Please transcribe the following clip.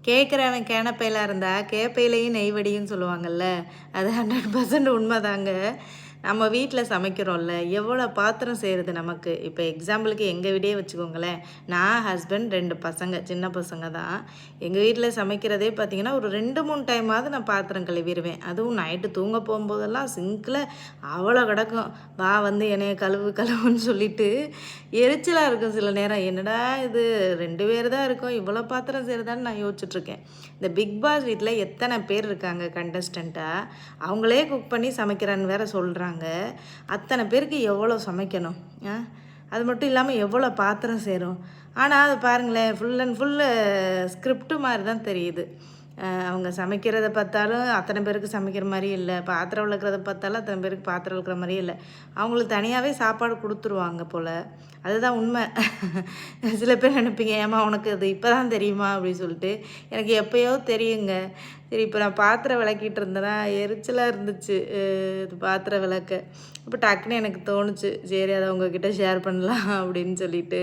கேட்குறவன் கேனப்பையில இருந்தா கேப்பையிலையும் நெய் வடியும்னு சொல்லுவாங்கல்ல. அது 100% உண்மைதாங்க. நம்ம வீட்ல சமைக்கிறோம்ல, எவ்வளோ பாத்திரம் சேருது நமக்கு. இப்போ எக்ஸாம்பிளுக்கு எங்க வீடே வச்சுக்கோங்களேன். நான், ஹஸ்பண்ட், 2 பசங்க, சின்ன பசங்க தான். எங்க வீட்ல சமைக்கிறதே பார்த்தீங்கன்னா, ஒரு 2, 3 டைமாவது நான் பாத்திரம் கழுவிருவேன். அதுவும் நைட்டு தூங்க போம்போதெல்லாம் சிங்க்ல அவ்வளோ கிடக்கும். "வா வந்து என்னைய கழுவு கழுவுன்னு" சொல்லிட்டு எரிச்சலா இருக்கும் சில நேரம். என்னடா இது 2 பேர் தான் இருக்கோம், இவ்வளோ பாத்திரம் சேருதான்னு நான் யோசிச்சுட்ருக்கேன். இந்த பிக் பாஸ் வீட்ல எத்தனை பேர் இருக்காங்க கண்டஸ்டண்ட்டா, அவங்களே குக் பண்ணி சமைக்கிறேன்னு வேற சொல்றாங்க. அத்தனை பேருக்கு எவ்வளோ சமைக்கணும்? ஆ? அது மட்டும் இல்லாம எவ்வளோ பாத்திரம் சேரும்? ஆனா, அது பாருங்களேன், ஃபுல் அண்ட் ஃபுல்லு ஸ்கிரிப்ட் மாரி தான் தெரியுது. அவங்க சமைக்கிறத பார்த்தாலும் அத்தனை பேருக்கு சமைக்கிற மாரி இல்ல. பாத்திரம் விளக்குறத பார்த்தாலும் அத்தனை பேருக்கு பாத்திரம் விளக்குற மாரியே இல்ல. அவங்களுக்கு தனியாவே சாப்பாடு குடுத்துருவாங்க போல. அதுதான் உண்மை. சில பேர் நினைப்பீங்க, "ஏம்மா உனக்கு அது இப்ப தான் தெரியுமா?" அப்படின்னு சொல்லிட்டு. எனக்கு எப்பயோ தெரியுங்க. சரி, இப்போ நான் பாத்திரம் விளக்கிட்டு இருந்தேனா, எரிச்சலா இருந்துச்சு இது பாத்திரம் விளக்க. அப்போ டக்குன்னு எனக்கு தோணுச்சு, சரி அத உங்ககிட்ட ஷேர் பண்ணலாம் அப்படின்னு சொல்லிட்டு.